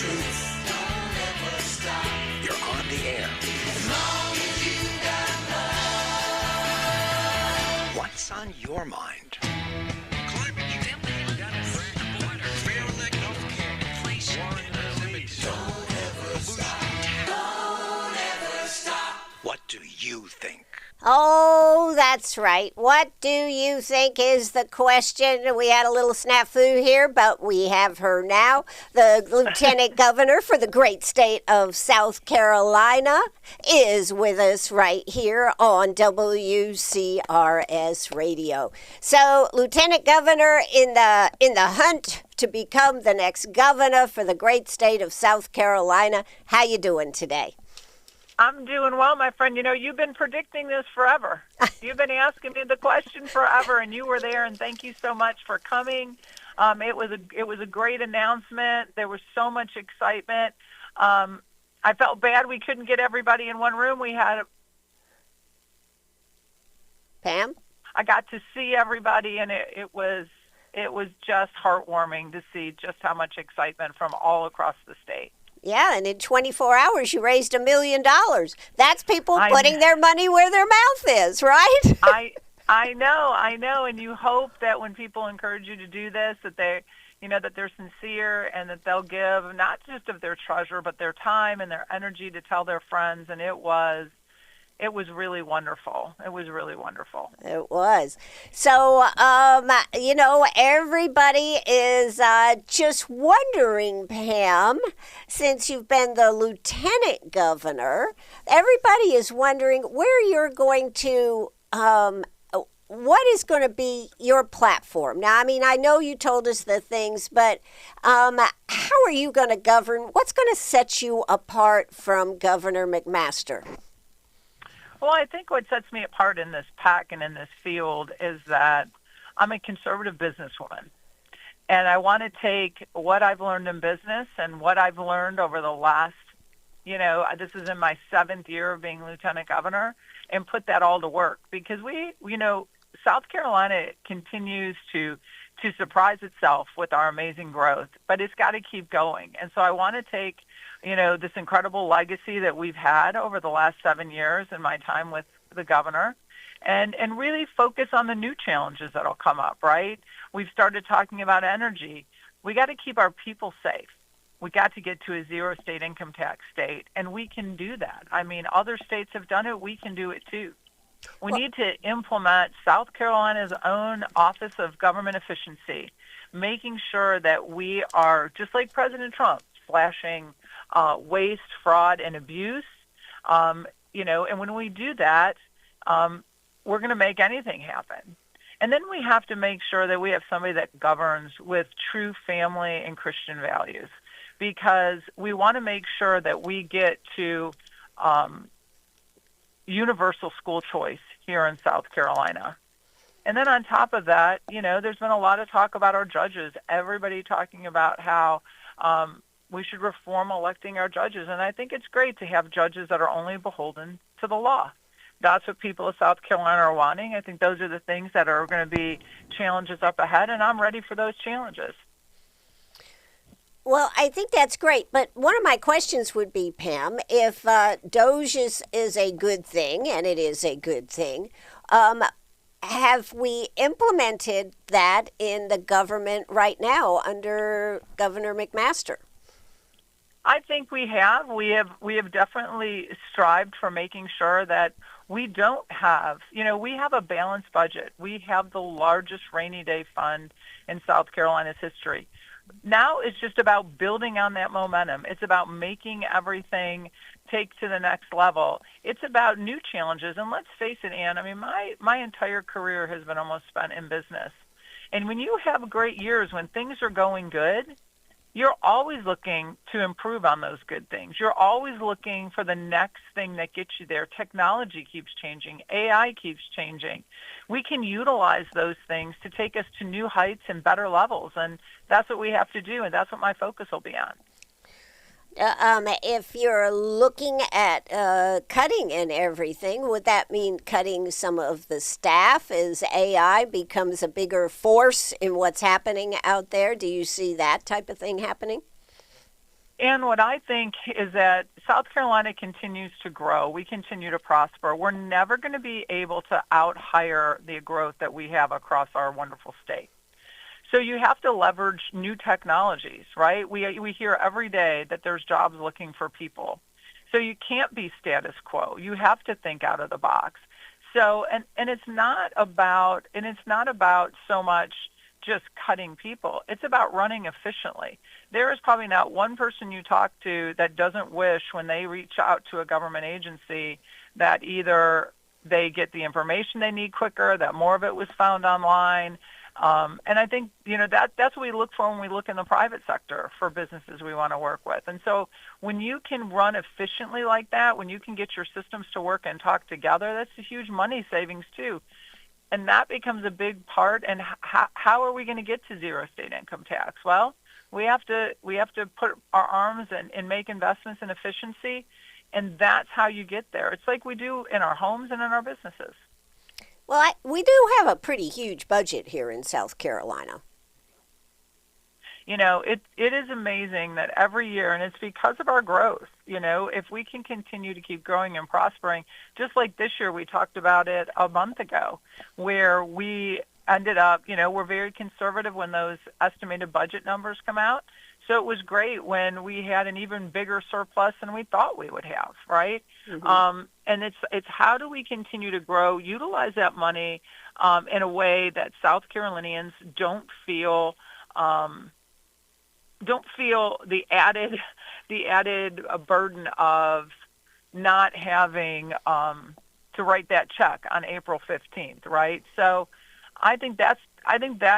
truth. Don't ever stop. You're on the air. As long as you got love. What's on your mind? Climate change, water, fair healthcare, inflation, Don't ever stop. Don't ever stop. What do you think? Oh, that's right. What do you think is the question? We had a little snafu here, but we have her now. The Lieutenant Governor for the great state of South Carolina is with us right here on WCRS Radio. So, Lieutenant Governor, in the hunt to become the next governor for the great state of South Carolina, how you doing today? I'm doing well, my friend. You know, you've been predicting this forever. You've been asking me the question forever, and you were there, and thank you so much for coming. It was a great announcement. There was so much excitement. I felt bad we couldn't get everybody in one room. Pam? I got to see everybody, and it was just heartwarming to see just how much excitement from all across the state. Yeah, and in 24 hours, you raised $1 million. That's people putting their money where their mouth is, right? I know, and you hope that when people encourage you to do this, that they're sincere and that they'll give not just of their treasure, but their time and their energy to tell their friends. And it was really wonderful. It was really wonderful. It was. So, everybody is just wondering, Pam, since you've been the lieutenant governor, everybody is wondering where you're going to, what is going to be your platform? Now, I mean, I know you told us the things, but how are you going to govern? What's going to set you apart from Governor McMaster? Well, I think what sets me apart in this pack and in this field is that I'm a conservative businesswoman. And I want to take what I've learned in business and what I've learned over the last, this is in my 7th year of being lieutenant governor, and put that all to work. Because South Carolina continues to surprise itself with our amazing growth, but it's got to keep going. And so I want to take this incredible legacy that we've had over the last 7 years in my time with the governor and really focus on the new challenges that'll come up, right? We've started talking about energy. We got to keep our people safe. We got to get to a zero state income tax state, and we can do that. I mean, other states have done it. We can do it too. We need to implement South Carolina's own Office of Government Efficiency, making sure that we are, just like President Trump, slashing waste, fraud, and abuse. And when we do that, we're going to make anything happen. And then we have to make sure that we have somebody that governs with true family and Christian values, because we want to make sure that we get to universal school choice here in South Carolina. And then on top of that, there's been a lot of talk about our judges, everybody talking about how we should reform electing our judges. And I think it's great to have judges that are only beholden to the law. That's what people of South Carolina are wanting. I think those are the things that are going to be challenges up ahead, and I'm ready for those challenges. Well, I think that's great. But one of my questions would be, Pam, if DOGE is a good thing, and it is a good thing, have we implemented that in the government right now under Governor McMaster? I think we have. We have definitely strived for making sure that we don't have, we have a balanced budget. We have the largest rainy day fund in South Carolina's history. Now it's just about building on that momentum. It's about making everything take to the next level. It's about new challenges. And let's face it, Ann, I mean, my entire career has been almost spent in business. And when you have great years, when things are going good, you're always looking to improve on those good things. You're always looking for the next thing that gets you there. Technology keeps changing. AI keeps changing. We can utilize those things to take us to new heights and better levels, and that's what we have to do, and that's what my focus will be on. If you're looking at cutting and everything, would that mean cutting some of the staff as AI becomes a bigger force in what's happening out there? Do you see that type of thing happening? And what I think is that South Carolina continues to grow. We continue to prosper. We're never going to be able to out-hire the growth that we have across our wonderful state. So you have to leverage new technologies, right? We hear every day that there's jobs looking for people. So you can't be status quo. You have to think out of the box. So and it's not about so much just cutting people. It's about running efficiently. There is probably not one person you talk to that doesn't wish when they reach out to a government agency that either they get the information they need quicker, that more of it was found online. And I think, that's what we look for when we look in the private sector for businesses we want to work with. And so when you can run efficiently like that, when you can get your systems to work and talk together, that's a huge money savings too. And that becomes a big part. And how are we going to get to zero state income tax? Well, we have to put our arms and make investments in efficiency, and that's how you get there. It's like we do in our homes and in our businesses. Well, we do have a pretty huge budget here in South Carolina. It is amazing that every year, and it's because of our growth, if we can continue to keep growing and prospering, just like this year, we talked about it a month ago, where we ended up, we're very conservative when those estimated budget numbers come out. So it was great when we had an even bigger surplus than we thought we would have, right? Mm-hmm. And it's how do we continue to grow, utilize that money in a way that South Carolinians don't feel the added burden of not having to write that check on April 15th, right? So I think that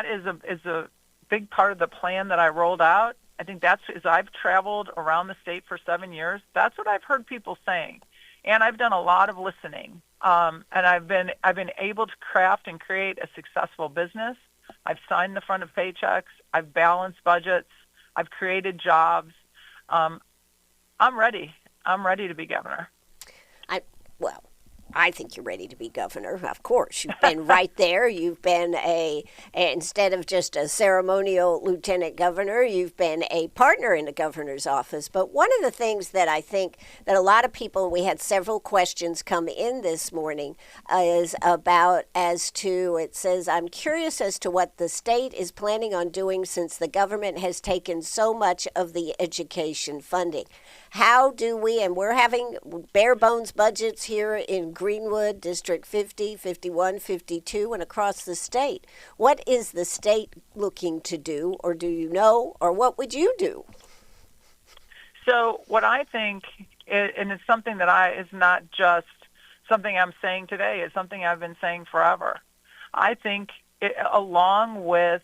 is a big part of the plan that I rolled out. I think as I've traveled around the state for 7 years, that's what I've heard people saying. And I've done a lot of listening. And I've been able to craft and create a successful business. I've signed the front of paychecks. I've balanced budgets. I've created jobs. I'm ready. I'm ready to be governor. I think you're ready to be governor. Of course, you've been right there. You've been instead of just a ceremonial lieutenant governor, you've been a partner in the governor's office. But one of the things that I think that a lot of people, we had several questions come in this morning, is about it says, I'm curious as to what the state is planning on doing since the government has taken so much of the education funding. How do we, and we're having bare bones budgets here in Greenwood, District 50, 51, 52, and across the state. What is the state looking to do, or do you know, or what would you do? So what I think, and it's something that is not just something I'm saying today, it's something I've been saying forever. I think along with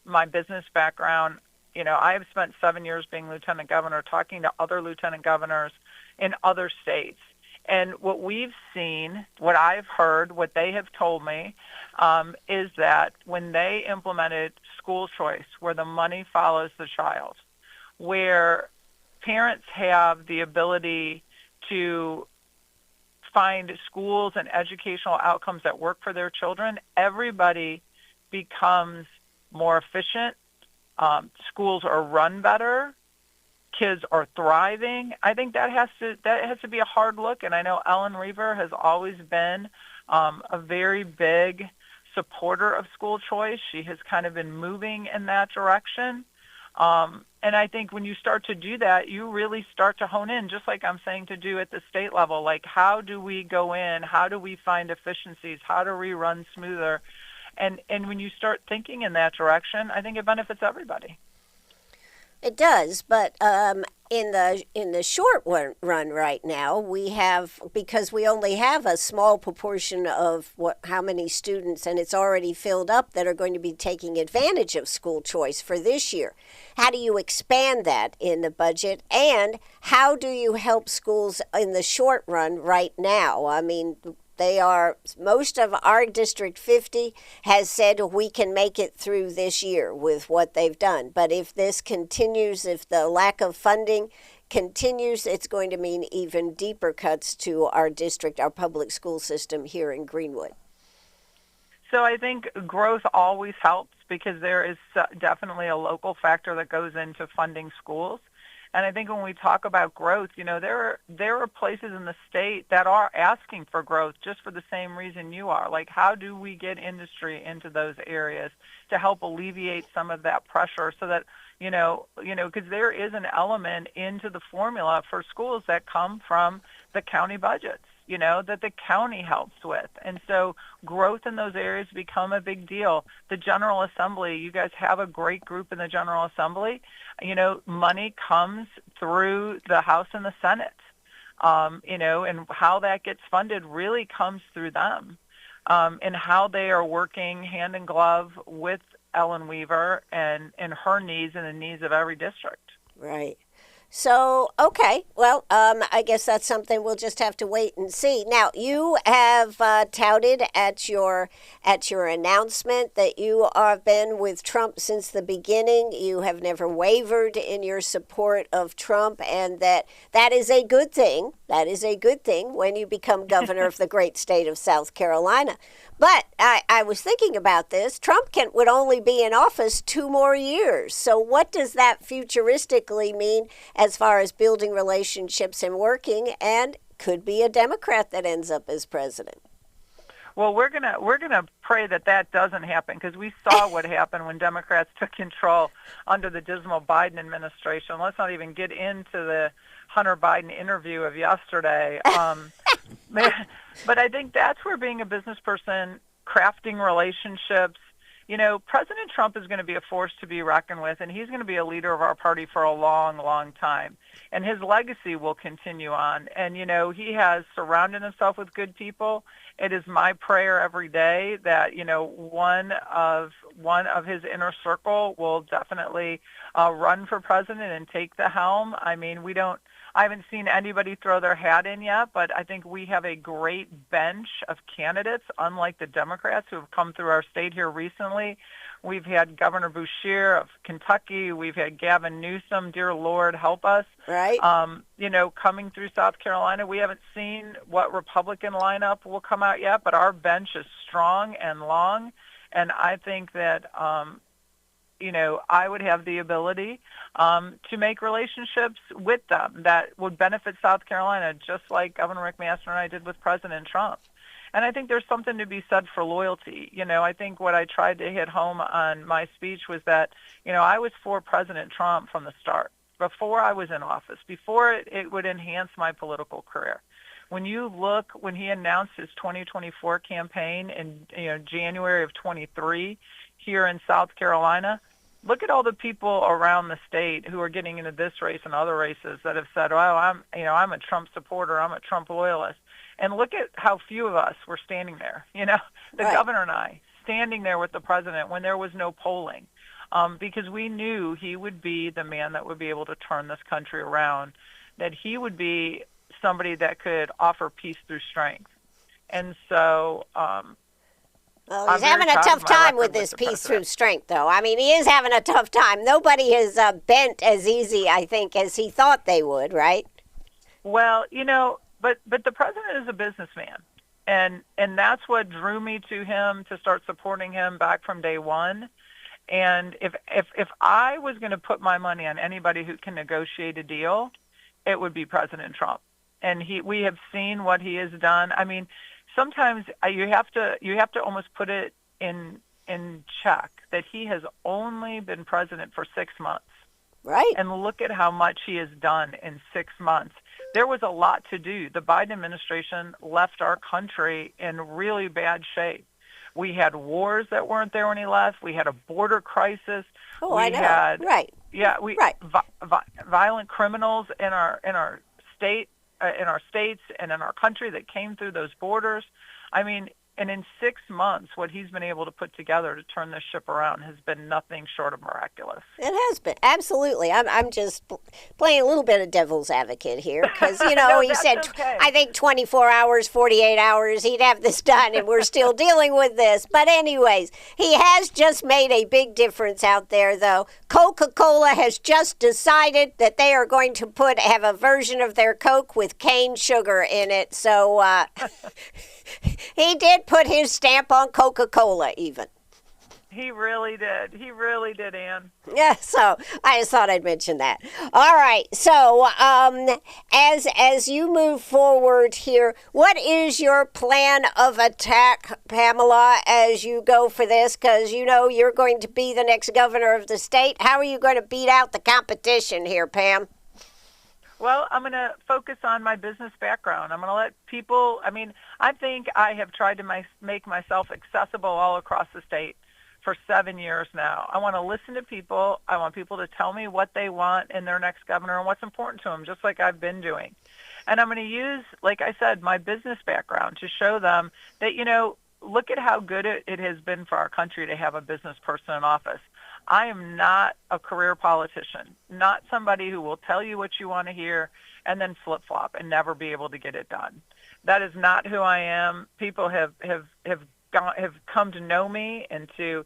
my business background, I have spent 7 years being lieutenant governor, talking to other lieutenant governors in other states. And what we've seen, what I've heard, what they have told me, is that when they implemented school choice, where the money follows the child, where parents have the ability to find schools and educational outcomes that work for their children, everybody becomes more efficient. Schools are run better. Kids are thriving. I think that has to be a hard look. And I know Ellen Reaver has always been a very big supporter of school choice. She has kind of been moving in that direction. And I think when you start to do that, you really start to hone in, just like I'm saying to do at the state level. Like, how do we go in? How do we find efficiencies? How do we run smoother? And when you start thinking in that direction, I think it benefits everybody. It does, but in the short run right now, we have, because we only have a small proportion of how many students, and it's already filled up, that are going to be taking advantage of school choice for this year. How do you expand that in the budget, and how do you help schools in the short run right now? I mean, most of our District 50 has said we can make it through this year with what they've done. But if this continues, if the lack of funding continues, it's going to mean even deeper cuts to our district, our public school system here in Greenwood. So I think growth always helps because there is definitely a local factor that goes into funding schools. And I think when we talk about growth, there are places in the state that are asking for growth just for the same reason you are. Like, how do we get industry into those areas to help alleviate some of that pressure so that, because there is an element into the formula for schools that come from the county budgets, that the county helps with. And so growth in those areas become a big deal. The General Assembly, you guys have a great group in the General Assembly. Money comes through the House and the Senate, and how that gets funded really comes through them, and how they are working hand in glove with Ellen Weaver and her needs and the needs of every district. Right. So, okay, well, I guess that's something we'll just have to wait and see. Now, you have touted at your announcement that you have been with Trump since the beginning. You have never wavered in your support of Trump, and that is a good thing. That is a good thing when you become governor of the great state of South Carolina. But I was thinking about this. Trump would only be in office 2 more years. So what does that futuristically mean as far as building relationships and working, and could be a Democrat that ends up as president? Well, we're gonna pray that doesn't happen, because we saw what happened when Democrats took control under the dismal Biden administration. Let's not even get into the Hunter Biden interview of yesterday. But I think that's where being a business person, crafting relationships, President Trump is going to be a force to be reckoned with, and he's going to be a leader of our party for a long, long time. And his legacy will continue on. And, he has surrounded himself with good people. It is my prayer every day that, one of his inner circle will definitely run for president and take the helm. I mean, I haven't seen anybody throw their hat in yet, but I think we have a great bench of candidates, unlike the Democrats who have come through our state here recently. We've had Governor Boucher of Kentucky. We've had Gavin Newsom, dear Lord, help us. Right. Coming through South Carolina. We haven't seen what Republican lineup will come out yet, but our bench is strong and long. And I think that, I would have the ability to make relationships with them that would benefit South Carolina, just like Governor McMaster and I did with President Trump. And I think there's something to be said for loyalty. I think what I tried to hit home on my speech was that, I was for President Trump from the start, before I was in office, before it would enhance my political career. When he announced his 2024 campaign in January of 23 here in South Carolina, look at all the people around the state who are getting into this race and other races that have said, "Well, I'm a Trump supporter, I'm a Trump loyalist," and look at how few of us were standing there. The Right. governor and I standing there with the president when there was no polling, because we knew he would be the man that would be able to turn this country around, that he would be somebody that could offer peace through strength, and so. Well, I'm he's having very a proud tough of my time with record this the peace president. through strength, though. I mean, he is having a tough time. Nobody has bent as easy, I think, as he thought they would, right? Well, but the president is a businessman, and that's what drew me to him, to start supporting him back from day one. And if I was going to put my money on anybody who can negotiate a deal, it would be President Trump. And we have seen what he has done. I mean, sometimes you have to almost put it in check that he has only been president for 6 months. Right. And look at how much he has done in 6 months. There was a lot to do. The Biden administration left our country in really bad shape. We had wars that weren't there when he left. We had a border crisis. Oh, we I know. Had, right. Yeah, Right. Violent criminals in our state, in our states, and in our country that came through those borders. I mean, and in 6 months, what he's been able to put together to turn this ship around has been nothing short of miraculous. It has been. Absolutely. I'm just playing a little bit of devil's advocate here because, No, he that's said, okay. I think 24 hours, 48 hours, he'd have this done, and we're still dealing with this. But anyways, he has just made a big difference out there, though. Coca-Cola has just decided that they are going to have a version of their Coke with cane sugar in it. So he did put his stamp on Coca-Cola even. He really did. He really did, Ann. Yeah, so I just thought I'd mention that. All right, so as you move forward here, what is your plan of attack, Pamela, as you go for this? Because you know you're going to be the next governor of the state. How are you going to beat out the competition here, Pam? Well, I'm going to focus on my business background. I'm going to let people, I think I have tried to make myself accessible all across the state for 7 years now. I want to listen to people. I want people to tell me what they want in their next governor and what's important to them, just like I've been doing. And I'm going to use, like I said, my business background to show them that, look at how good it has been for our country to have a business person in office. I am not a career politician, not somebody who will tell you what you want to hear and then flip-flop and never be able to get it done. That is not who I am. People have come to know me and to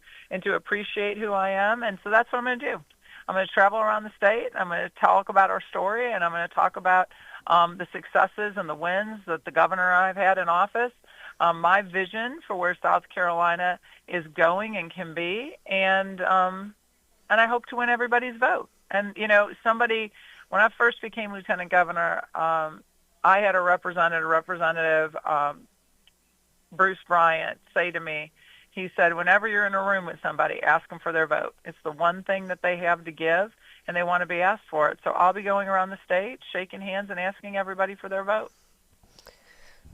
appreciate who I am, and so that's what I'm going to do. I'm going to travel around the state. I'm going to talk about our story, and I'm going to talk about the successes and the wins that the governor I've had in office, my vision for where South Carolina is going and can be, and I hope to win everybody's vote. And when I first became lieutenant governor, I had a representative. Bruce Bryant say to me, he said, whenever you're in a room with somebody, ask them for their vote. It's the one thing that they have to give, and they want to be asked for it. So I'll be going around the state, shaking hands and asking everybody for their vote.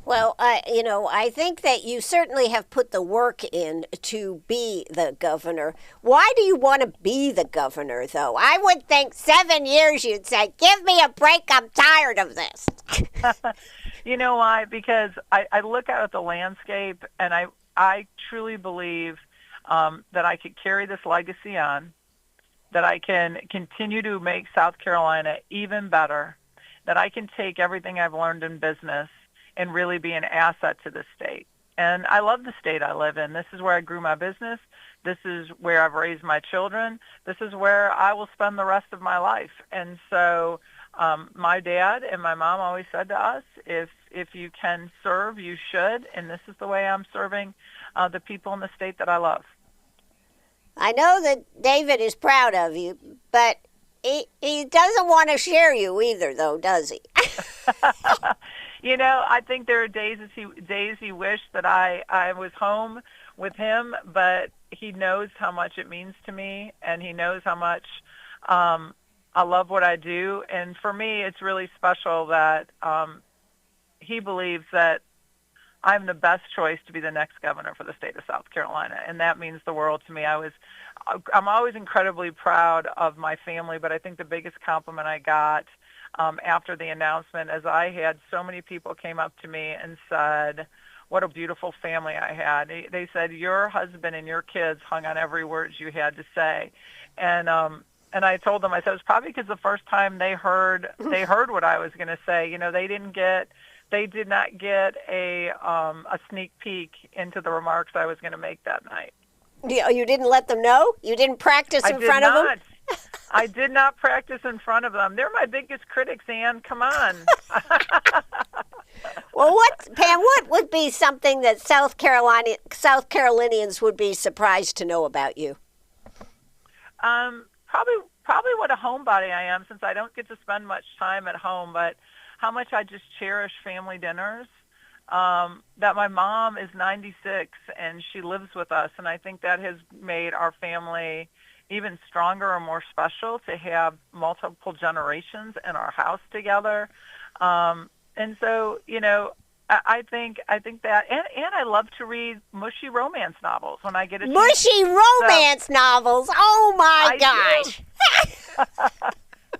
Well, I think that you certainly have put the work in to be the governor. Why do you want to be the governor, though? I would think 7 years you'd say, give me a break, I'm tired of this. You know why? Because I look out at the landscape, and I truly believe that I could carry this legacy on, that I can continue to make South Carolina even better, that I can take everything I've learned in business and really be an asset to the state. And I love the state I live in. This is where I grew my business. This is where I've raised my children. This is where I will spend the rest of my life. And so my dad and my mom always said to us, if you can serve, you should. And this is the way I'm serving the people in the state that I love. I know that David is proud of you, but he doesn't want to share you either, though, does he? I think there are days he wished that I was home with him, but he knows how much it means to me, and he knows how much I love what I do. And for me, it's really special that he believes that I'm the best choice to be the next governor for the state of South Carolina, and that means the world to me. I'm always incredibly proud of my family, but I think the biggest compliment I got after the announcement is I had so many people came up to me and said, what a beautiful family I had. They said, your husband and your kids hung on every word you had to say. And I told them, I said, it's probably because the first time they heard what I was going to say. They did not get a sneak peek into the remarks I was going to make that night. You didn't let them know? You didn't practice in front of them? I did not practice in front of them. They're my biggest critics, Ann. Come on. Well, Pam, what would be something that South Carolinians would be surprised to know about you? Probably what a homebody I am, since I don't get to spend much time at home, but how much I just cherish family dinners. That my mom is 96 and she lives with us, and I think that has made our family even stronger and more special to have multiple generations in our house together. And so, I think that, and I love to read mushy romance novels when I get a chance. Mushy romance novels? Oh my gosh.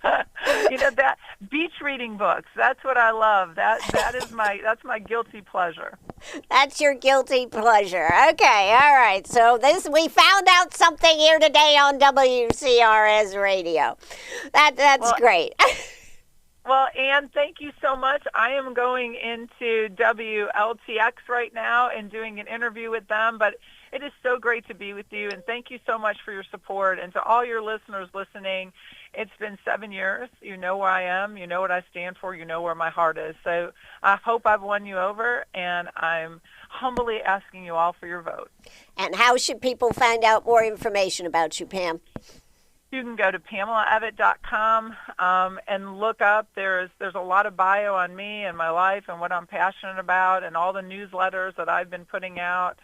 That beach reading books. That's what I love. That's my guilty pleasure. That's your guilty pleasure. Okay, all right. So we found out something here today on WCRS radio. That's great. Well, Ann, thank you so much. I am going into WLTX right now and doing an interview with them, but it is so great to be with you, and thank you so much for your support. And to all your listeners listening, It's been 7 years. You know where I am. You know what I stand for. You know where my heart is. So I hope I've won you over, and I'm humbly asking you all for your vote. And how should people find out more information about you, Pam? You can go to PamelaEvette.com and look up. There's a lot of bio on me and my life and what I'm passionate about, and all the newsletters that I've been putting out,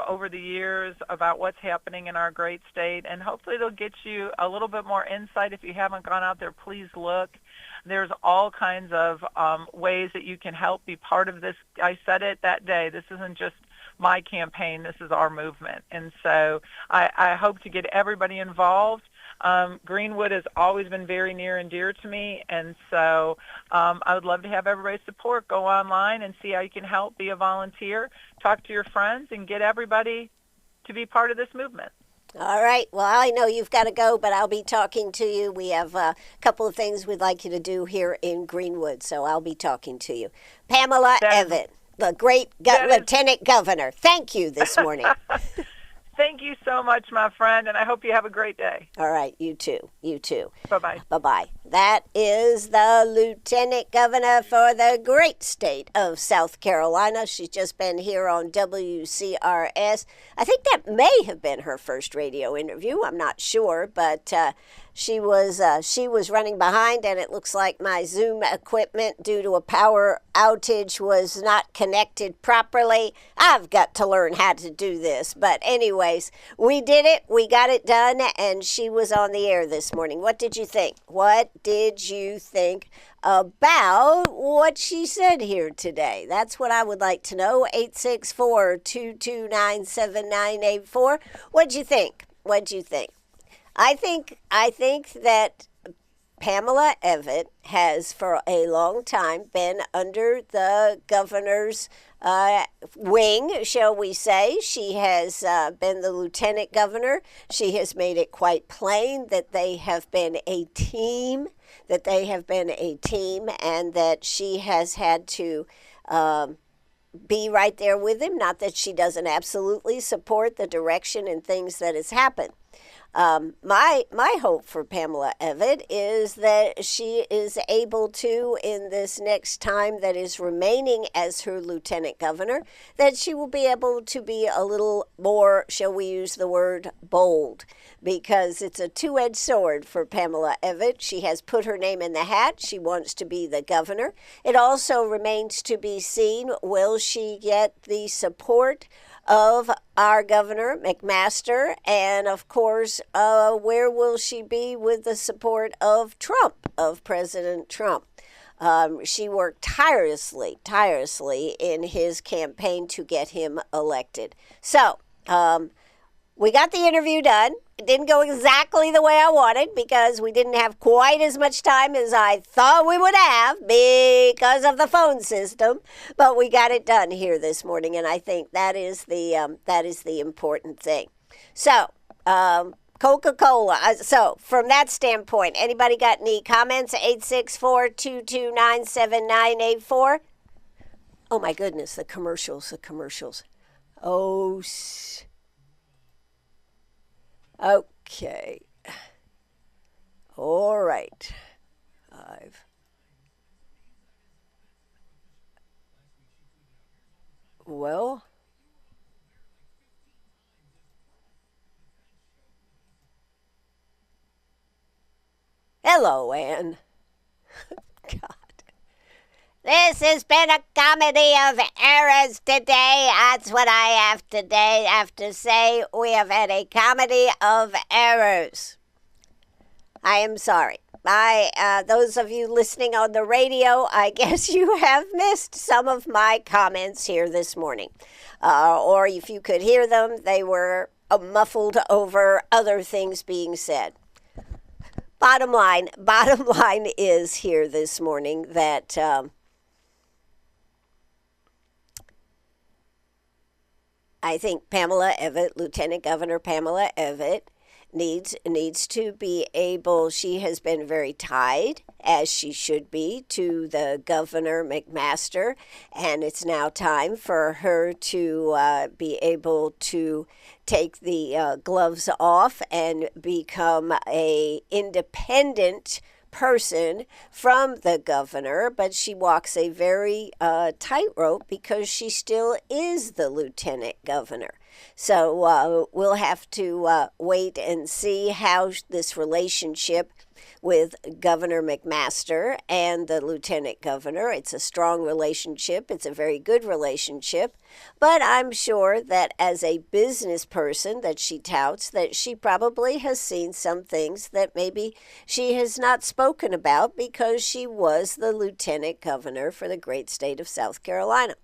over the years about what's happening in our great state. And hopefully it'll get you a little bit more insight. If you haven't gone out there, please look. There's all kinds of ways that you can help be part of this. I said it that day. This isn't just my campaign. This is our movement. And so I hope to get everybody involved. Greenwood has always been very near and dear to me, and so I would love to have everybody's support. Go online and see how you can help, be a volunteer, talk to your friends, and get everybody to be part of this movement. All right. Well, I know you've got to go, but I'll be talking to you. We have a couple of things we'd like you to do here in Greenwood, so I'll be talking to you. Pamela Evette, the great Lieutenant Governor. Thank you this morning. Thank you so much, my friend, and I hope you have a great day. All right, you too. You too. Bye-bye. Bye-bye. That is the Lieutenant Governor for the great state of South Carolina. She's just been here on WCRS. I think that may have been her first radio interview. I'm not sure, but she was running behind, and it looks like my Zoom equipment, due to a power outage, was not connected properly. I've got to learn how to do this. But anyways, we did it. We got it done, and she was on the air this morning. What did you think? What did you think about what she said here today? That's what I would like to know. 864-229-7984. What'd you think? What'd you think? I think that Pamela Evette has for a long time been under the governor's wing, shall we say. She has been the lieutenant governor. She has made it quite plain that they have been a team, and that she has had to be right there with him. Not that she doesn't absolutely support the direction and things that has happened. My hope for Pamela Evette is that she is able to, in this next time that is remaining as her lieutenant governor, that she will be able to be a little more, shall we use the word, bold, because it's a two-edged sword for Pamela Evette. She has put her name in the hat. She wants to be the governor. It also remains to be seen, will she get the support of our Governor McMaster, and of course, where will she be with the support of Trump, of President Trump? She worked tirelessly in his campaign to get him elected. So, we got the interview done. It didn't go exactly the way I wanted because we didn't have quite as much time as I thought we would have because of the phone system. But we got it done here this morning, and I think that is the important thing. So, Coca-Cola. So, from that standpoint, anybody got any comments? 864-229-7984. Oh my goodness, the commercials. Oh. Okay. All right. Well. Hello, Ann. God. This has been a comedy of errors today. That's what I have to say. We have had a comedy of errors. I am sorry. Those of you listening on the radio, I guess you have missed some of my comments here this morning. Or if you could hear them, they were muffled over other things being said. Bottom line is here this morning that I think Pamela Evette, Lieutenant Governor Pamela Evette, needs to be able. She has been very tied, as she should be, to the Governor McMaster, and it's now time for her to be able to take the gloves off and become a independent person from the governor, but she walks a very tightrope because she still is the lieutenant governor. So we'll have to wait and see how this relationship with Governor McMaster and the lieutenant governor. It's a strong relationship. It's a very good relationship. But I'm sure that as a business person that she touts, that she probably has seen some things that maybe she has not spoken about because she was the lieutenant governor for the great state of South Carolina.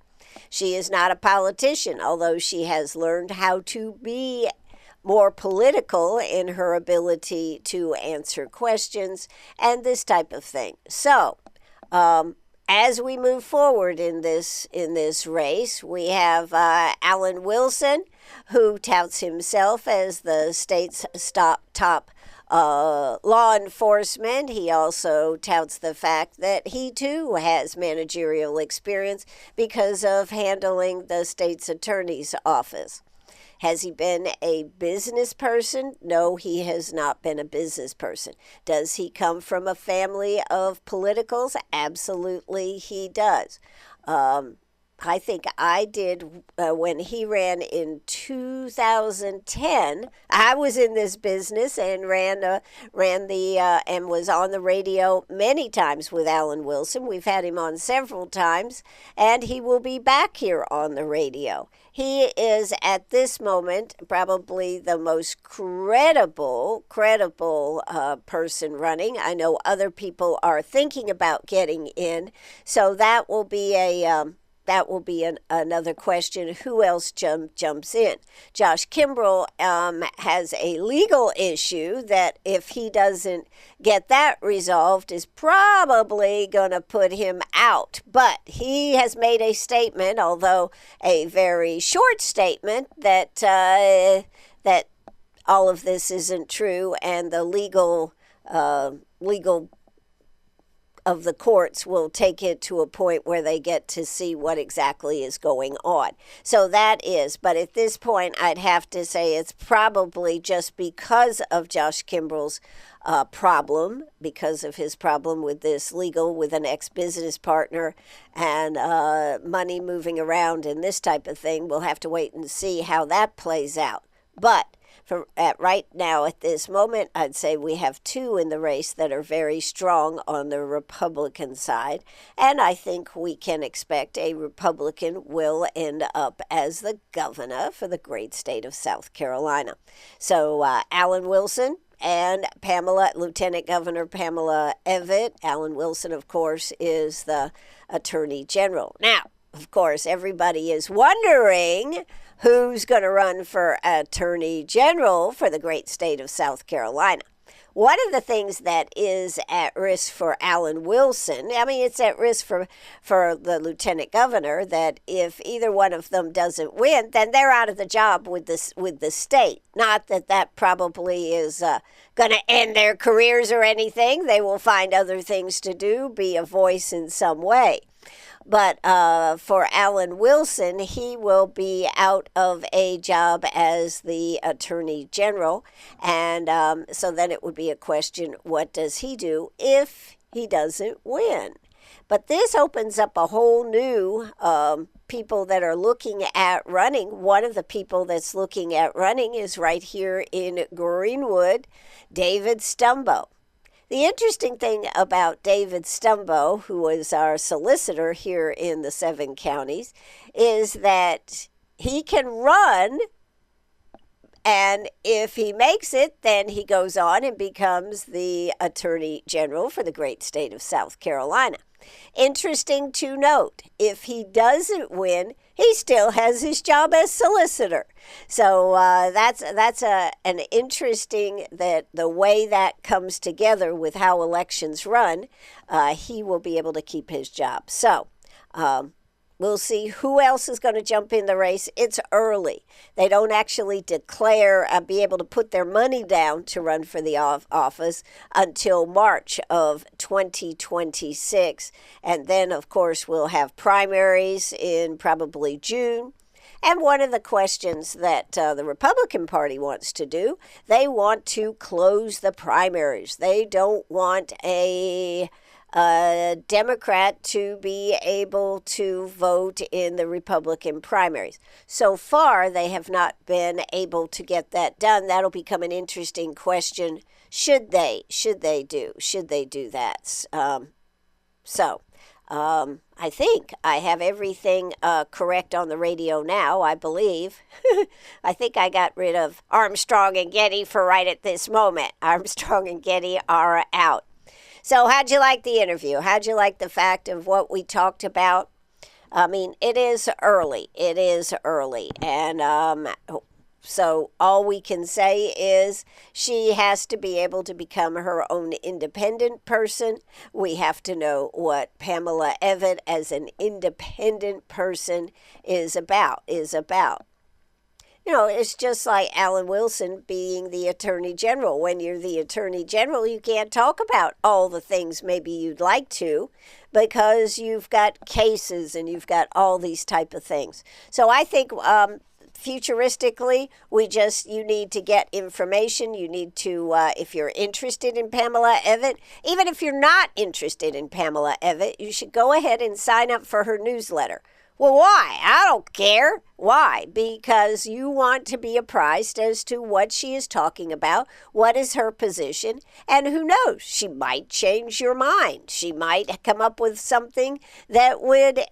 She is not a politician, although she has learned how to be more political in her ability to answer questions and this type of thing. So, as we move forward in this race, we have Alan Wilson, who touts himself as the state's top law enforcement. He also touts the fact that he too has managerial experience because of handling the state's attorney's office. Has he been a business person? No, he has not been a business person. Does he come from a family of politicals? Absolutely, he does. I think I did when he ran in 2010. I was in this business and ran the and was on the radio many times with Alan Wilson. We've had him on several times, and he will be back here on the radio. He is at this moment probably the most credible person running. I know other people are thinking about getting in, so that will be another question. Who else jumps in? Josh Kimbrell has a legal issue that if he doesn't get that resolved is probably going to put him out. But he has made a statement, although a very short statement, that that all of this isn't true and the legal of the courts will take it to a point where they get to see what exactly is going on. So that is, but at this point, I'd have to say it's probably just because of Josh Kimbrell's problem, because of his problem with this legal, with an ex-business partner and money moving around and this type of thing. We'll have to wait and see how that plays out. But right now, at this moment, I'd say we have two in the race that are very strong on the Republican side, and I think we can expect a Republican will end up as the governor for the great state of South Carolina. So Alan Wilson and Lieutenant Governor Pamela Evette. Alan Wilson, of course, is the Attorney General. Now, of course, everybody is wondering who's going to run for Attorney General for the great state of South Carolina. One of the things that is at risk for Alan Wilson, I mean, it's at risk for the lieutenant governor, that if either one of them doesn't win, then they're out of the job with the state. Not that probably is going to end their careers or anything. They will find other things to do, be a voice in some way. But for Alan Wilson, he will be out of a job as the Attorney General. And so then it would be a question, what does he do if he doesn't win? But this opens up a whole new people that are looking at running. One of the people that's looking at running is right here in Greenwood, David Stumbo. The interesting thing about David Stumbo, who is our solicitor here in the 7 counties, is that he can run, and if he makes it, then he goes on and becomes the Attorney General for the great state of South Carolina. Interesting to note, if he doesn't win, he still has his job as solicitor. So that's an interesting, that the way that comes together with how elections run, he will be able to keep his job. So We'll see who else is going to jump in the race. It's early. They don't actually declare, be able to put their money down to run for the office until March of 2026. And then, of course, we'll have primaries in probably June. And one of the questions that the Republican Party wants to do, they want to close the primaries. They don't want a Democrat to be able to vote in the Republican primaries. So far, they have not been able to get that done. That'll become an interesting question. Should they do that? I think I have everything correct on the radio now, I believe. I think I got rid of Armstrong and Getty for right at this moment. Armstrong and Getty are out. So how'd you like the interview? How'd you like the fact of what we talked about? I mean, it is early. And so all we can say is she has to be able to become her own independent person. We have to know what Pamela Evette as an independent person is about. You know, it's just like Alan Wilson being the Attorney General. When you're the Attorney General, you can't talk about all the things maybe you'd like to because you've got cases and you've got all these type of things. So I think futuristically, you need to get information. You need to, if you're interested in Pamela Evette, even if you're not interested in Pamela Evette, you should go ahead and sign up for her newsletter. Well, why? I don't care. Why? Because you want to be apprised as to what she is talking about, what is her position, and who knows, she might change your mind. She might come up with something that would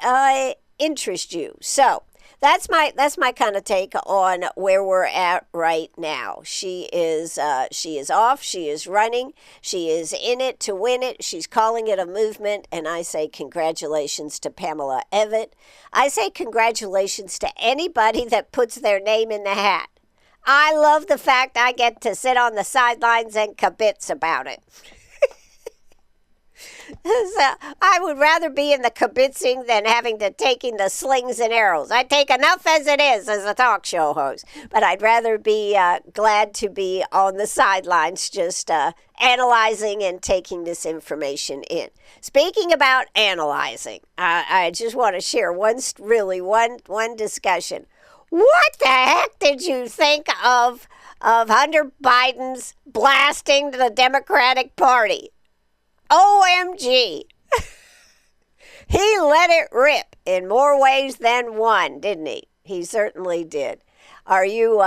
interest you. So that's my kind of take on where we're at right now. She is off. She is running. She is in it to win it. She's calling it a movement, and I say congratulations to Pamela Evette. I say congratulations to anybody that puts their name in the hat. I love the fact I get to sit on the sidelines and kibitz about it. So I would rather be in the kibitzing than having to taking the slings and arrows. I take enough as it is as a talk show host, but I'd rather be glad to be on the sidelines just analyzing and taking this information in. Speaking about analyzing, I just want to share one discussion. What the heck did you think of Hunter Biden's blasting the Democratic Party? OMG. He let it rip in more ways than one, didn't he? He certainly did. Are you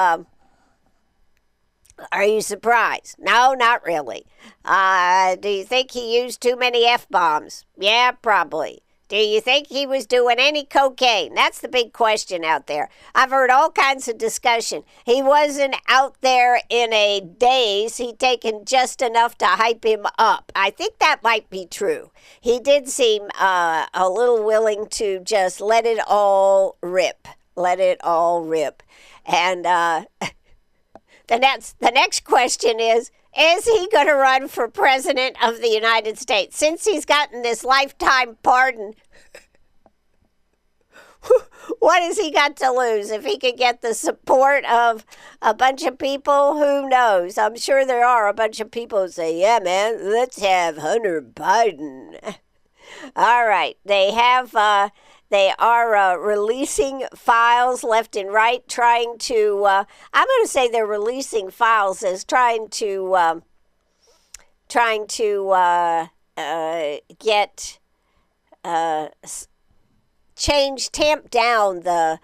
surprised? No, not really. Do you think he used too many F-bombs? Yeah, probably. Do you think he was doing any cocaine? That's the big question out there. I've heard all kinds of discussion. He wasn't out there in a daze. He'd taken just enough to hype him up. I think that might be true. He did seem a little willing to just let it all rip. And the next question is he going to run for president of the United States? Since he's gotten this lifetime pardon, what has he got to lose? If he could get the support of a bunch of people, who knows? I'm sure there are a bunch of people who say, yeah, man, let's have Hunter Biden. All right. They are releasing files left and right, trying to, I'm going to say they're releasing files as trying to tamp down the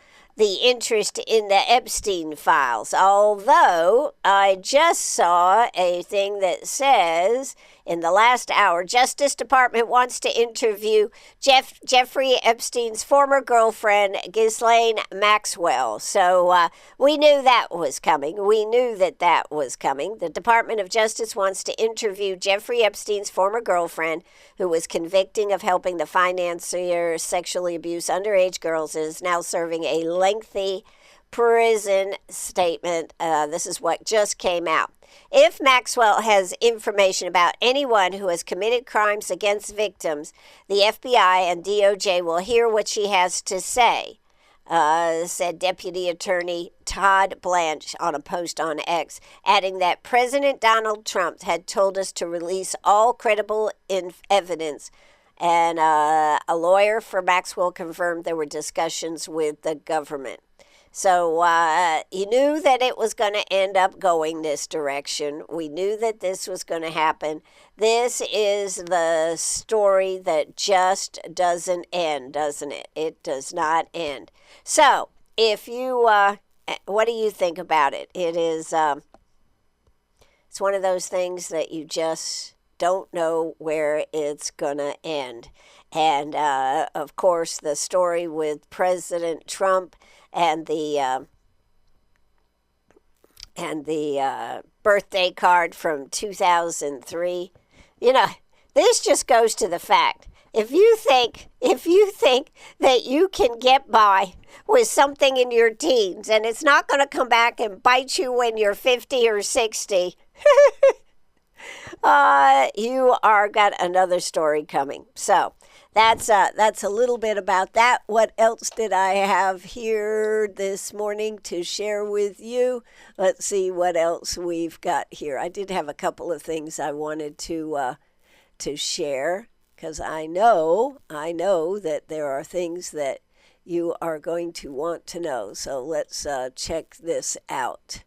interest in the Epstein files. Although I just saw a thing that says in the last hour, Justice Department wants to interview Jeffrey Epstein's former girlfriend, Ghislaine Maxwell. So we knew that was coming. The Department of Justice wants to interview Jeffrey Epstein's former girlfriend, who was convicted of helping the financier sexually abuse underage girls and is now serving a lengthy prison statement. This is what just came out. If Maxwell has information about anyone who has committed crimes against victims, the FBI and DOJ will hear what she has to say, said Deputy Attorney Todd Blanche on a post on X, adding that President Donald Trump had told us to release all credible evidence. And a lawyer for Maxwell confirmed there were discussions with the government. So you knew that it was going to end up going this direction. We knew that this was going to happen. This is the story that just doesn't end, doesn't it? It does not end. So if you, what do you think about it? It is, it's one of those things that you just don't know where it's going to end. And, of course, the story with President Trump and the birthday card from 2003. You know, this just goes to the fact. If you think that you can get by with something in your teens and it's not going to come back and bite you when you're 50 or 60, you are got another story coming. So that's a little bit about that. What else did I have here this morning to share with you? Let's see what else we've got here. I did have a couple of things I wanted to share, because I know that there are things that you are going to want to know. So let's check this out.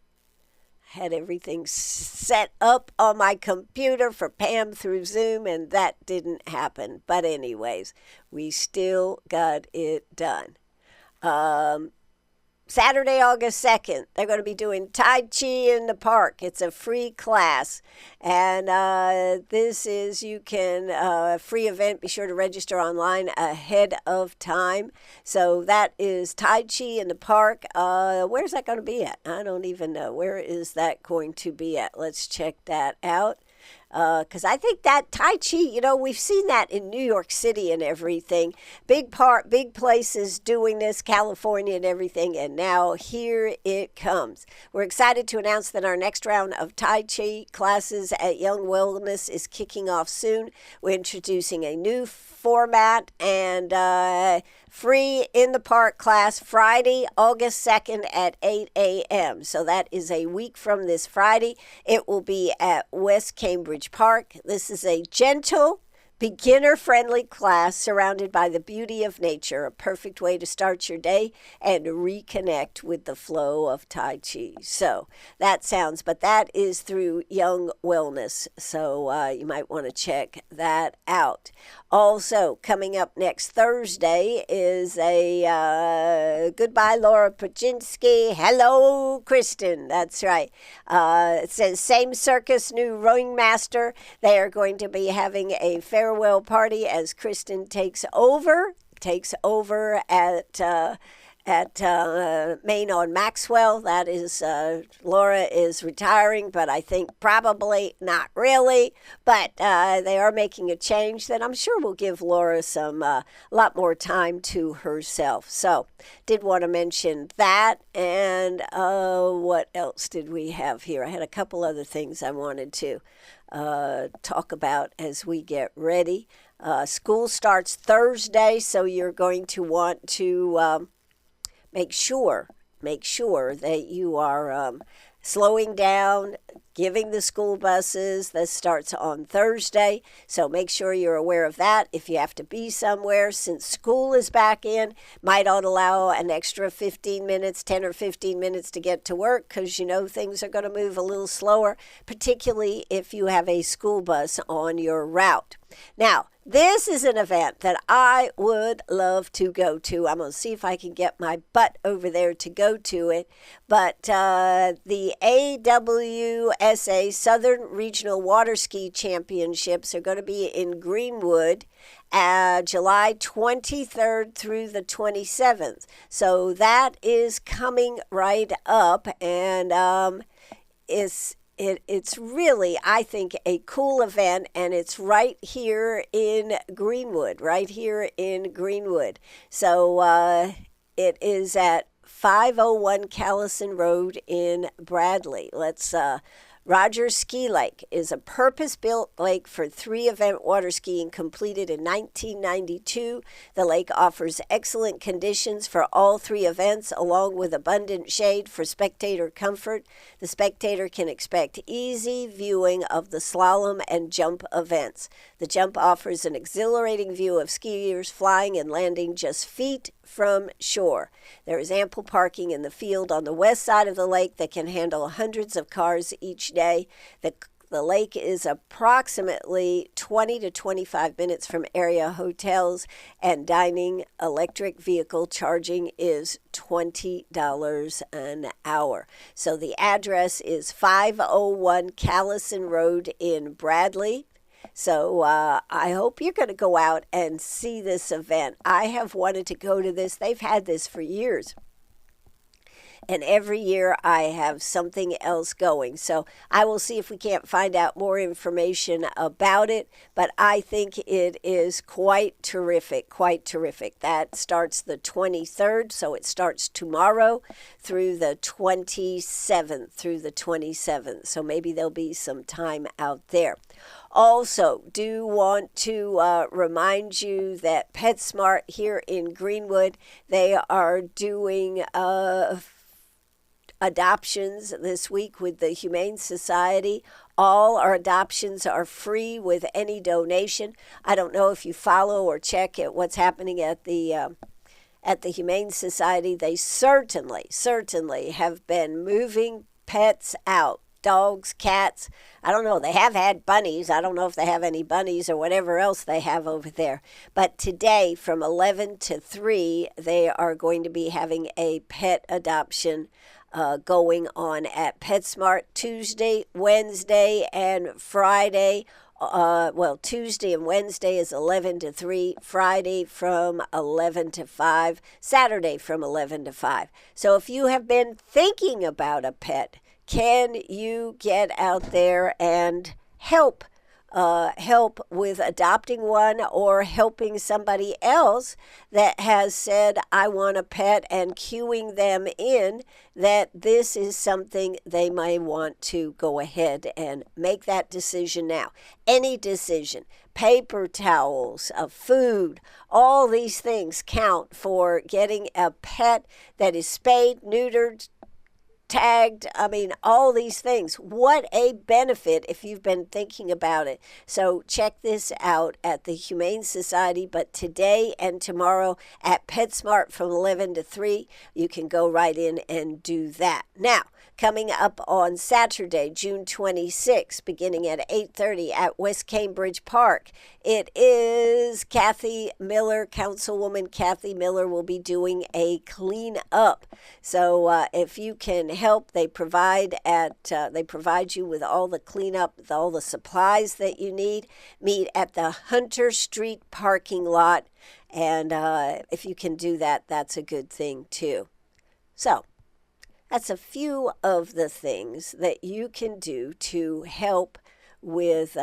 Had everything set up on my computer for Pam through Zoom, and that didn't happen. But anyways, we still got it done. Saturday, August 2nd, they're going to be doing Tai Chi in the park. It's a free class. And this is, you can, free event. Be sure to register online ahead of time. So that is Tai Chi in the park. Where's that going to be at? I don't even know. Where is that going to be at? Let's check that out. Because I think that Tai Chi, you know, we've seen that in New York City and everything. Big places doing this, California and everything, and now here it comes. We're excited to announce that our next round of Tai Chi classes at Young Wellness is kicking off soon. We're introducing a new format and free in the park class Friday, August 2nd at 8 a.m. So that is a week from this Friday. It will be at West Cambridge Park. This is a gentle, beginner-friendly class surrounded by the beauty of nature, a perfect way to start your day and reconnect with the flow of Tai Chi. So that is through Young Wellness. So you might want to check that out. Also, coming up next Thursday is a Goodbye Laura Paczynski. Hello, Kristen. That's right. It says same circus, new rowing master. They are going to be having a farewell party as Kristen takes over at Maine on Maxwell. That is, Laura is retiring, but I think probably not really. But they are making a change that I'm sure will give Laura some lot more time to herself. So did want to mention that. And what else did we have here? I had a couple other things I wanted to talk about as we get ready. School starts Thursday, so you're going to want to make sure that you are slowing down, giving the school buses. This starts on Thursday, so make sure you're aware of that. If you have to be somewhere, since school is back in, might ought to allow an extra 15 minutes, 10 or 15 minutes to get to work, because you know things are going to move a little slower, particularly if you have a school bus on your route. Now, this is an event that I would love to go to. I'm going to see if I can get my butt over there to go to it. But the AWSA Southern Regional Water Ski Championships are going to be in Greenwood July 23rd through the 27th. So that is coming right up, and It's really, I think, a cool event, and it's right here in Greenwood. So it is at 501 Callison Road in Bradley. Let's Rogers Ski Lake is a purpose-built lake for 3-event water skiing completed in 1992. The lake offers excellent conditions for all 3 events, along with abundant shade for spectator comfort. The spectator can expect easy viewing of the slalom and jump events. The jump offers an exhilarating view of skiers flying and landing just feet from shore. There is ample parking in the field on the west side of the lake that can handle hundreds of cars each day. The lake is approximately 20 to 25 minutes from area hotels and dining. Electric vehicle charging is $20 an hour. So the address is 501 Callison Road in Bradley. So I hope you're going to go out and see this event. I have wanted to go to this. They've had this for years. And every year I have something else going. So I will see if we can't find out more information about it. But I think it is quite terrific, quite terrific. That starts the 23rd, so it starts tomorrow through the 27th. So maybe there'll be some time out there. Also, do want to remind you that PetSmart here in Greenwood, they are doing adoptions this week with the Humane Society. All our adoptions are free with any donation. I don't know if you follow or check at what's happening at the Humane Society. They certainly have been moving pets out. Dogs, cats. I don't know. They have had bunnies. I don't know if they have any bunnies or whatever else they have over there. But today from 11 to 3, they are going to be having a pet adoption going on at PetSmart Tuesday, Wednesday, and Friday. Tuesday and Wednesday is 11 to 3, Friday from 11 to 5, Saturday from 11 to 5. So if you have been thinking about a pet, can you get out there and help with adopting one or helping somebody else that has said, I want a pet, and cueing them in that this is something they may want to go ahead and make that decision now. Any decision, paper towels, food, all these things count for getting a pet that is spayed, neutered, tagged, all these things. What a benefit if you've been thinking about it. So check this out at the Humane Society, but today and tomorrow at PetSmart from 11 to 3, you can go right in and do that. Now, coming up on Saturday, June 26th, beginning at 8:30 at West Cambridge Park, it is Councilwoman Kathy Miller will be doing a clean up. So if you can help, they provide you with all the cleanup, all the supplies that you need. Meet at the Hunter Street parking lot, and if you can do that, that's a good thing too. So that's a few of the things that you can do to help with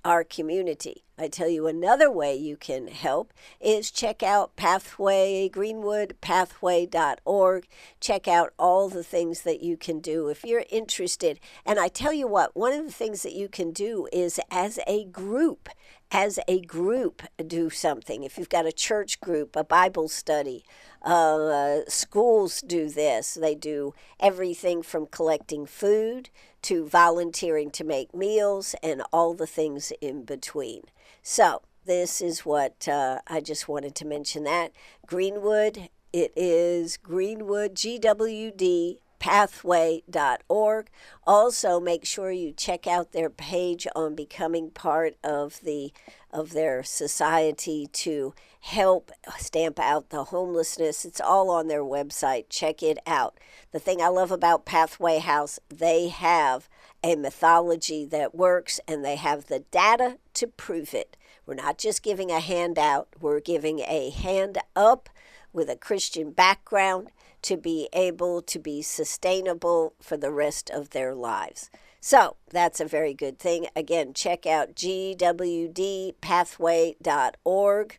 our community. I tell you, another way you can help is check out Greenwood pathway.org. Check out all the things that you can do if you're interested. And I tell you what, one of the things that you can do is as a group, do something. If you've got a church group, a Bible study, schools do this. They do everything from collecting food to volunteering to make meals and all the things in between. So this is what I just wanted to mention that. Greenwood, it is Greenwood, GWD, pathway.org. Also, make sure you check out their page on becoming part of their society to help stamp out the homelessness. It's all on their website. Check it out. The thing I love about Pathway House, they have a methodology that works, and they have the data to prove it. We're not just giving a handout, we're giving a hand up with a Christian background to be able to be sustainable for the rest of their lives. So that's a very good thing. Again, check out gwdpathway.org.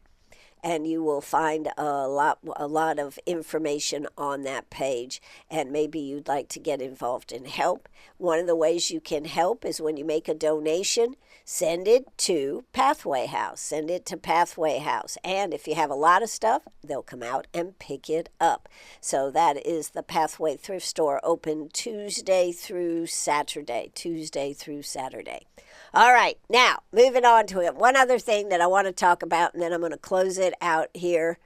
and you will find a lot of information on that page, and maybe you'd like to get involved and help. One of the ways you can help is when you make a donation, send it to Pathway House. Send it to Pathway House. And if you have a lot of stuff, they'll come out and pick it up. So that is the Pathway Thrift Store, open Tuesday through Saturday. All right, now, moving on to it. One other thing that I want to talk about, and then I'm going to close it out here.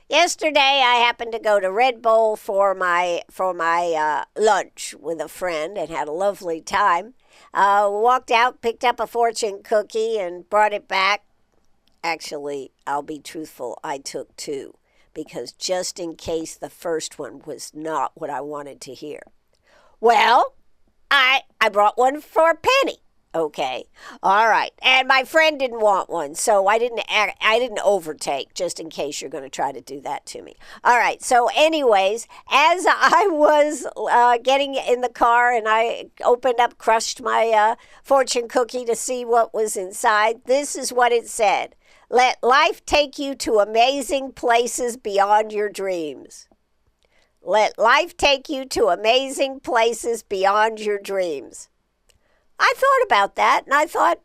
Yesterday, I happened to go to Red Bull for my lunch with a friend and had a lovely time. Walked out, picked up a fortune cookie, and brought it back. Actually, I'll be truthful, I took two, because just in case the first one was not what I wanted to hear. Well, I brought one for a penny. Okay, all right. And my friend didn't want one, so I didn't overtake, just in case you're going to try to do that to me. All right, so anyways, as I was getting in the car and I crushed my fortune cookie to see what was inside, this is what it said. Let life take you to amazing places beyond your dreams. Let life take you to amazing places beyond your dreams. I thought about that, and I thought,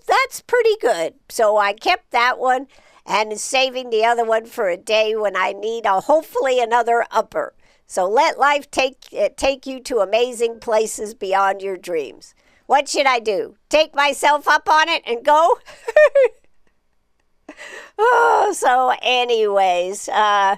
that's pretty good. So I kept that one and saving the other one for a day when I need hopefully another upper. So let life take you to amazing places beyond your dreams. What should I do? Take myself up on it and go? So anyways, I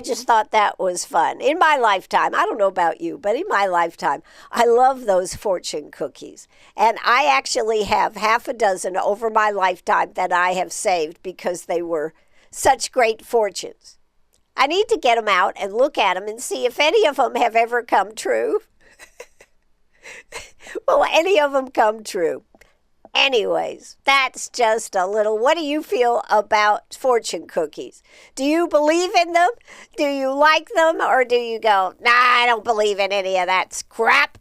just thought that was fun. In my lifetime, I don't know about you, but in my lifetime, I love those fortune cookies. And I actually have half a dozen over my lifetime that I have saved because they were such great fortunes. I need to get them out and look at them and see if any of them have ever come true. Will any of them come true? Anyways, that's just a little. What do you feel about fortune cookies? Do you believe in them? Do you like them? Or do you go, nah, I don't believe in any of that crap?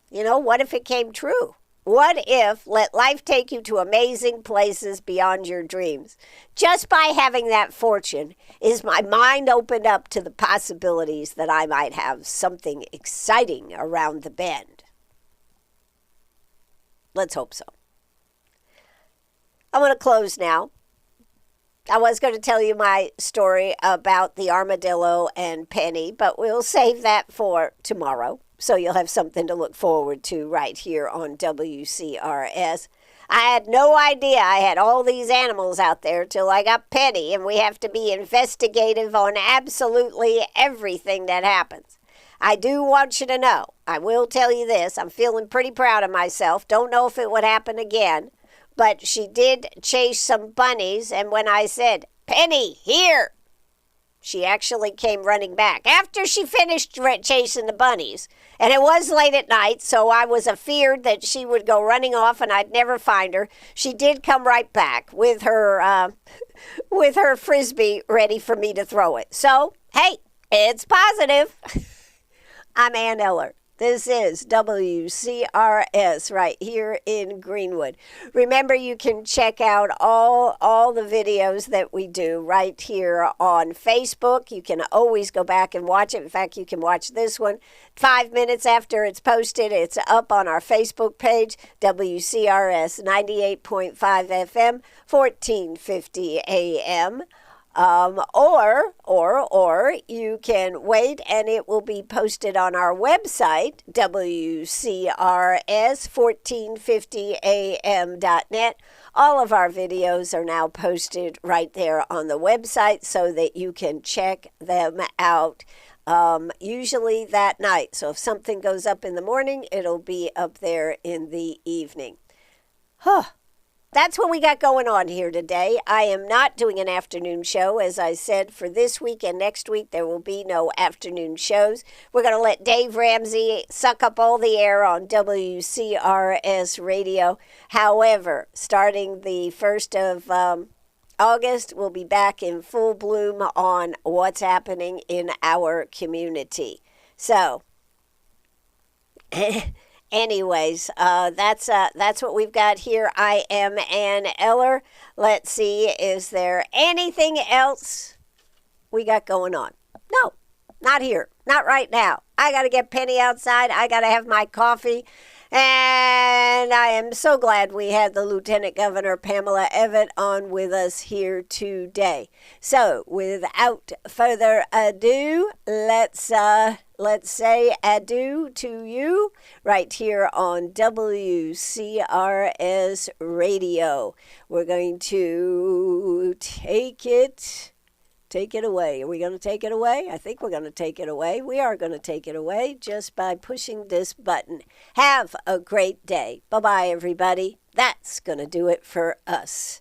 What if it came true? What if let life take you to amazing places beyond your dreams? Just by having that fortune, is my mind opened up to the possibilities that I might have something exciting around the bend? Let's hope so. I'm going to close now. I was going to tell you my story about the armadillo and Penny, but we'll save that for tomorrow. So you'll have something to look forward to right here on WCRS. I had no idea I had all these animals out there till I got Penny, and we have to be investigative on absolutely everything that happens. I do want you to know, I will tell you this, I'm feeling pretty proud of myself. Don't know if it would happen again, but she did chase some bunnies, and when I said, Penny, here, she actually came running back after she finished chasing the bunnies. And it was late at night, so I was afeared that she would go running off and I'd never find her. She did come right back with her Frisbee ready for me to throw it. So, hey, it's positive. I'm Ann Eller. This is WCRS right here in Greenwood. Remember, you can check out all the videos that we do right here on Facebook. You can always go back and watch it. In fact, you can watch this one 5 minutes after it's posted. It's up on our Facebook page, WCRS 98.5 FM, 1450 AM. Or you can wait and it will be posted on our website, WCRS1450am.net. All of our videos are now posted right there on the website so that you can check them out, usually that night. So if something goes up in the morning, it'll be up there in the evening. That's what we got going on here today. I am not doing an afternoon show. As I said, for this week and next week, there will be no afternoon shows. We're going to let Dave Ramsey suck up all the air on WCRS radio. However, starting the 1st of August, we'll be back in full bloom on what's happening in our community. So, Anyways, that's what we've got here. I am Ann Eller. Let's see, is there anything else we got going on? No, not here. Not right now. I got to get Penny outside. I got to have my coffee. And I am so glad we had the Lieutenant Governor Pamela Evette on with us here today. So, without further ado, let's say adieu to you right here on WCRS Radio. We're going to take it away. Are we going to take it away? I think we're going to take it away. We are going to take it away just by pushing this button. Have a great day. Bye-bye, everybody. That's going to do it for us.